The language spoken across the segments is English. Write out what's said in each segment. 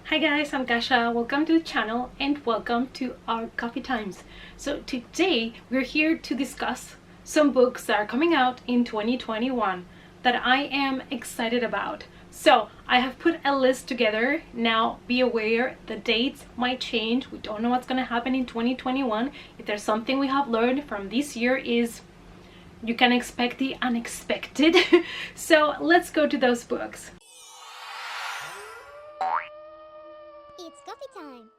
Hi guys, I'm Kasha. Welcome to the channel and welcome to our coffee times. So today we're here to discuss some books that are coming out in 2021 that I am excited about. So I have put a list together. Now be aware the dates might change. We don't know what's going to happen in 2021. If there's something we have learned from this year is you can expect the unexpected. So let's go to those books. It's coffee time.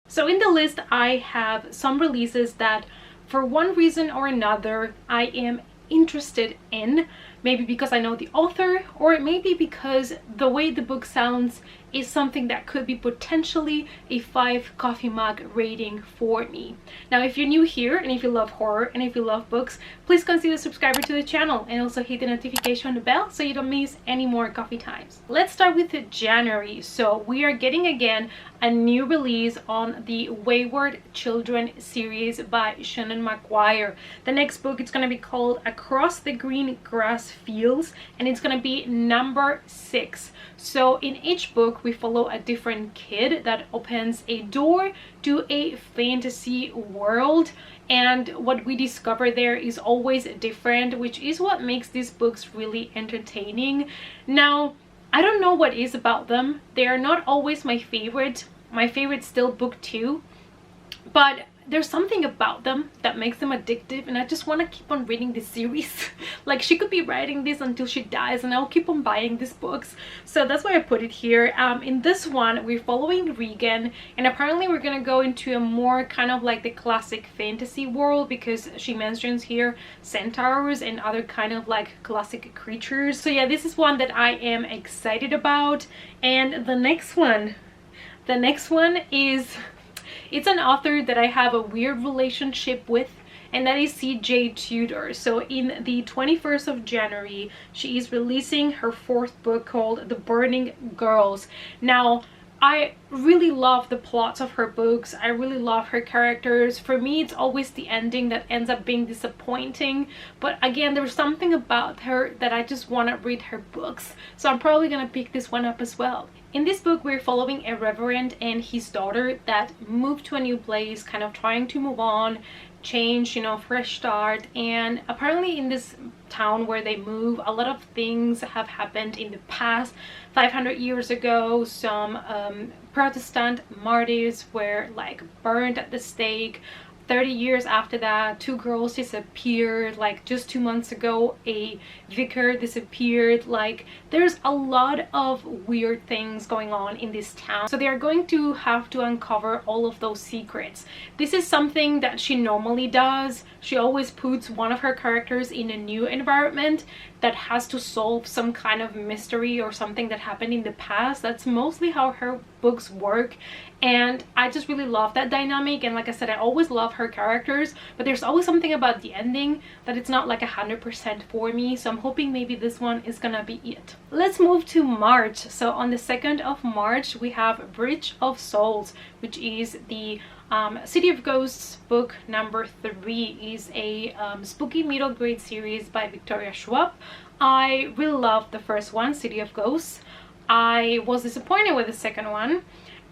So in the list I have some releases that for one reason or another I am interested in, maybe because I know the author, or it may be because the way the book sounds is something that could be potentially a 5 coffee mug rating for me. Now if you're new here and if you love horror and if you love books, please consider subscribing to the channel and also hit the notification bell so you don't miss any more coffee times. Let's start with January. So we are getting again a new release on the Wayward Children series by Shannon McGuire. The next book is going to be called Across the Green Grass Fields and it's going to be number 6. So in each book we follow a different kid that opens a door to a fantasy world, and what we discover there is always different, which is what makes these books really entertaining. Now I don't know what is about them. They are not always my favorite. My favorite's still book 2, but there's something about them that makes them addictive and I just want to keep on reading this series. Like she could be writing this until she dies and I'll keep on buying these books. So that's why I put it here. In this one we're following Regan, and apparently we're gonna go into a more kind of like the classic fantasy world, because she mentions here centaurs and other kind of like classic creatures. So yeah, this is one that I am excited about. And the next one is, it's an author that I have a weird relationship with, and that is CJ Tudor. So in the 21st of January, she is releasing her 4th book called The Burning Girls. Now, I really love the plots of her books. I really love her characters. For me, it's always the ending that ends up being disappointing. But again, there's something about her that I just want to read her books. So I'm probably going to pick this one up as well. In this book, we're following a reverend and his daughter that moved to a new place, kind of trying to move on, change, you know, fresh start. And apparently in this town where they move, a lot of things have happened in the past. 500 years ago, some Protestant martyrs were like burned at the stake. 30 years after that, 2 girls disappeared. Like just 2 months ago, a vicar disappeared. Like there's a lot of weird things going on in this town, so they are going to have to uncover all of those secrets. This is something that she normally does. She always puts one of her characters in a new environment that has to solve some kind of mystery or something that happened in the past. That's mostly how her books work, and I just really love that dynamic. And like I said, I always love her characters, but there's always something about the ending that it's not like 100% for me. So I'm hoping maybe this one is gonna be it. Let's move to March. So on the 2nd of March we have Bridge of Souls, which is the City of Ghosts book number 3. Is a spooky middle grade series by Victoria Schwab. I really loved the first one, City of Ghosts. I was disappointed with the second one,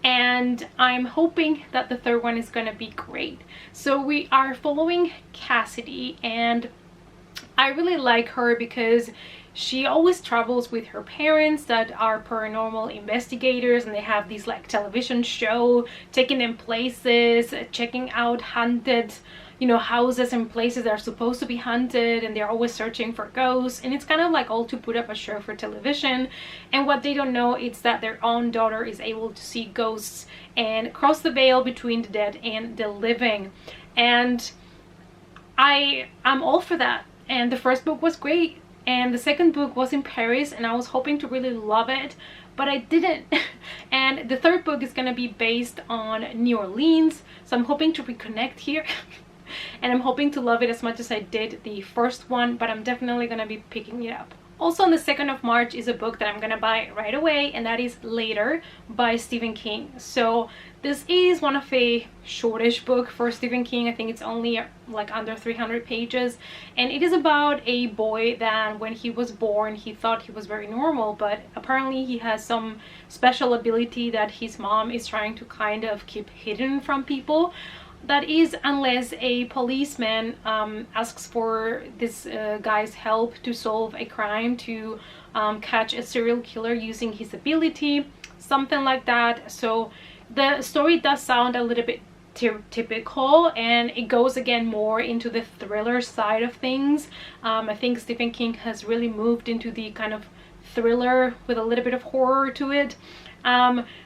and I'm hoping that the third one is gonna be great. So we are following Cassidy, and I really like her because she always travels with her parents that are paranormal investigators, and they have these like television show, taking them places, checking out haunted, you know, houses and places that are supposed to be haunted, and they're always searching for ghosts. And it's kind of like all to put up a show for television. And what they don't know is that their own daughter is able to see ghosts and cross the veil between the dead and the living. And I'm all for that. And the first book was great, and the second book was in Paris, and I was hoping to really love it, but I didn't. And the third book is gonna be based on New Orleans, so I'm hoping to reconnect here. And I'm hoping to love it as much as I did the first one, but I'm definitely gonna be picking it up. Also on the 2nd of March is a book that I'm gonna buy right away, and that is Later by Stephen King. So this is one of a shortish book for Stephen King. I think it's only like under 300 pages, and it is about a boy that when he was born he thought he was very normal, but apparently he has some special ability that his mom is trying to kind of keep hidden from people. That is, unless a policeman asks for this guy's help to solve a crime, to catch a serial killer using his ability, something like that. So the story does sound a little bit typical, and it goes again more into the thriller side of things. I think Stephen King has really moved into the kind of thriller with a little bit of horror to it.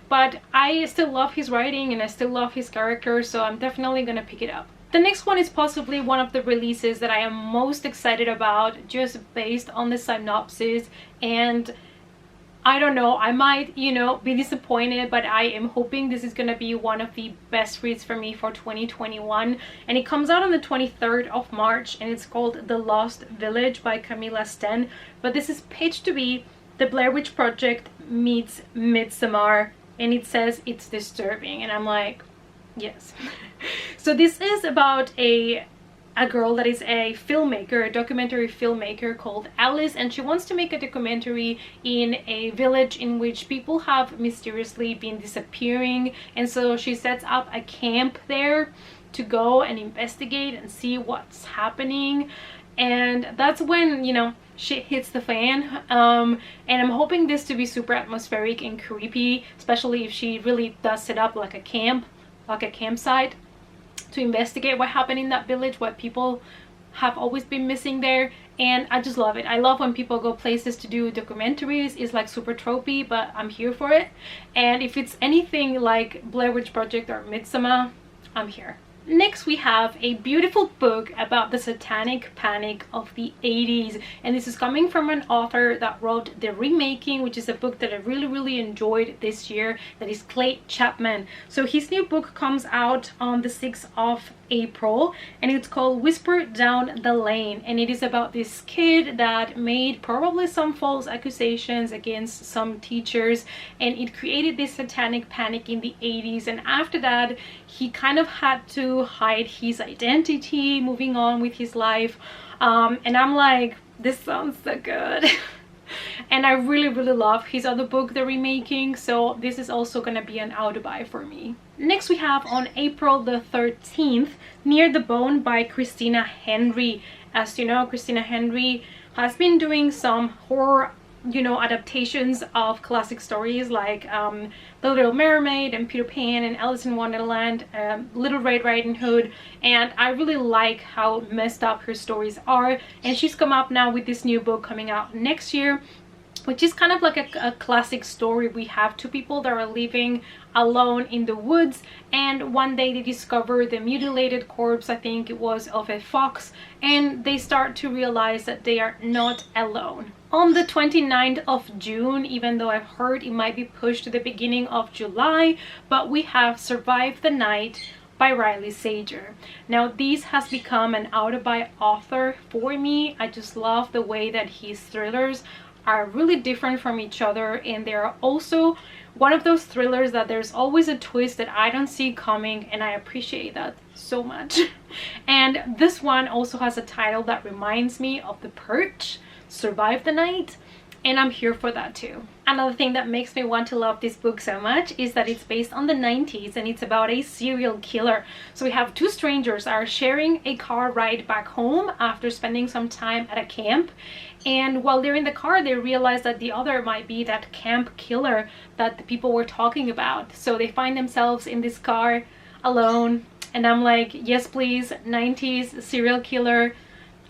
But I still love his writing and I still love his characters, so I'm definitely gonna pick it up. The next one is possibly one of the releases that I am most excited about, just based on the synopsis, and I don't know, I might, you know, be disappointed, but I am hoping this is gonna be one of the best reads for me for 2021. And it comes out on the 23rd of March, and it's called The Lost Village by Camila. But this is pitched to be The Blair Witch Project meets Midsommar, and it says it's disturbing, and I'm like, yes. So this is about a girl that is a filmmaker, a documentary filmmaker called Alice, and she wants to make a documentary in a village in which people have mysteriously been disappearing, and so she sets up a camp there to go and investigate and see what's happening. And that's when, you know, shit hits the fan. And I'm hoping this to be super atmospheric and creepy, especially if she really does set up like a camp, like a campsite, to investigate what happened in that village, what people have always been missing there. And I just love it. I love when people go places to do documentaries. It's like super tropey, but I'm here for it. And if it's anything like Blair Witch Project or Midsommar, I'm here. Next we have a beautiful book about the satanic panic of the 80s, and this is coming from an author that wrote The Remaking, which is a book that I really enjoyed this year. That is Clay Chapman. So his new book comes out on the 6th of April, and it's called Whisper Down the Lane, and it is about this kid that made probably some false accusations against some teachers, and it created this satanic panic in the 80s. And after that he kind of had to hide his identity, moving on with his life, and I'm like, this sounds so good. And I really love his other book, The Remaking, so this is also gonna be an auto buy for me. Next we have on April the 13th Near the Bone by Christina Henry. As you know, Christina Henry has been doing some horror, you know, adaptations of classic stories like The Little Mermaid and Peter Pan and Alice in Wonderland, Little Red Riding Hood, and I really like how messed up her stories are. And she's come up now with this new book coming out next year, which is kind of like a classic story. We have two people that are living alone in the woods, and one day they discover the mutilated corpse, I think it was, of a fox, and they start to realize that they are not alone. On the 29th of June, even though I've heard it might be pushed to the beginning of July, but we have Survive the Night by Riley Sager. Now this has become an auto-buy author for me. I just love the way that his thrillers are really different from each other, and they're also one of those thrillers that there's always a twist that I don't see coming, and I appreciate that so much. And this one also has a title that reminds me of The Purge, Survive the Night, and I'm here for that too. Another thing that makes me want to love this book so much is that it's based on the 90s, and it's about a serial killer. So we have two strangers are sharing a car ride back home after spending some time at a camp, and while they're in the car they realize that the other might be that camp killer that the people were talking about. So they find themselves in this car alone, and I'm like, yes please, 90s serial killer,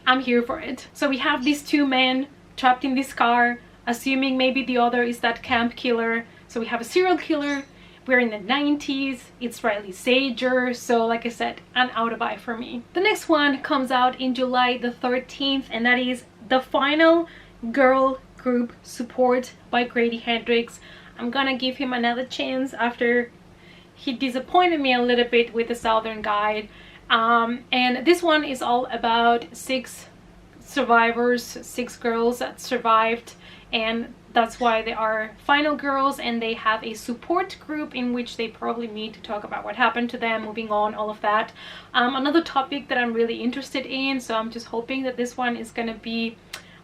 I'm here for it. So we have these two men trapped in this car, assuming maybe the other is that camp killer. So we have a serial killer, we're in the 90s, it's Riley Sager, so like I said, an auto-buy for me. The next one comes out in July the 13th, and that is The Final Girl Group Support by Grady Hendrix. I'm gonna give him another chance after he disappointed me a little bit with The Southern Guide. And this one is all about six survivors, 6 girls that survived, and that's why they are final girls, and they have a support group in which they probably meet to talk about what happened to them, moving on, all of that. Another topic that I'm really interested in, so I'm just hoping that this one is gonna be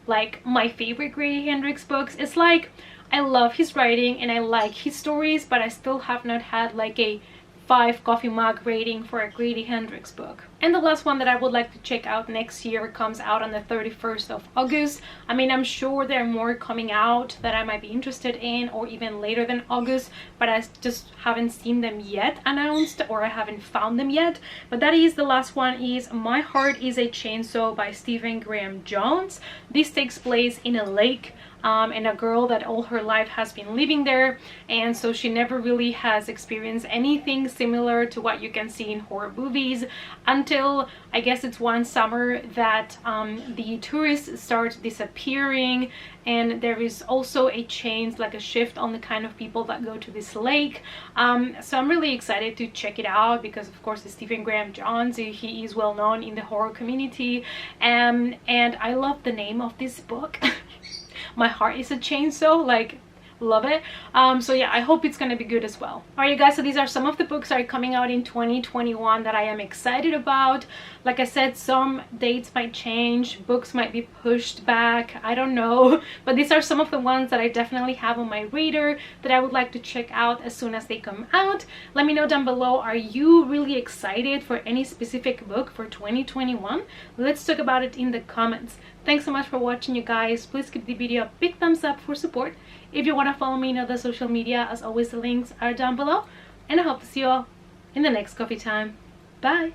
like my favorite Grady Hendrix books. It's like I love his writing and I like his stories, but I still have not had like a 5 coffee mug rating for a Grady Hendrix book. And the last one that I would like to check out next year comes out on the 31st of August. I mean, I'm sure there are more coming out that I might be interested in, or even later than August, but I just haven't seen them yet announced, or I haven't found them yet. But that is the last one, is My Heart is a Chainsaw by Stephen Graham Jones. This takes place in a lake, and a girl that all her life has been living there, and so she never really has experienced anything similar to what you can see in horror movies until I guess it's one summer that the tourists start disappearing, and there is also a change, like a shift on the kind of people that go to this lake. So I'm really excited to check it out because of course it's Stephen Graham Jones, he is well known in the horror community, and I love the name of this book. My Heart is a Chainsaw, like, love it. So yeah, I hope it's gonna be good as well. All right, you guys, so these are some of the books that are coming out in 2021 that I am excited about. Like I said, some dates might change, books might be pushed back, I don't know, but these are some of the ones that I definitely have on my radar that I would like to check out as soon as they come out. Let me know down below, are you really excited for any specific book for 2021? Let's talk about it in the comments. Thanks so much for watching, you guys. Please give the video a big thumbs up for support. If you want to follow me in other social media, as always, the links are down below. And I hope to see you all in the next coffee time. Bye!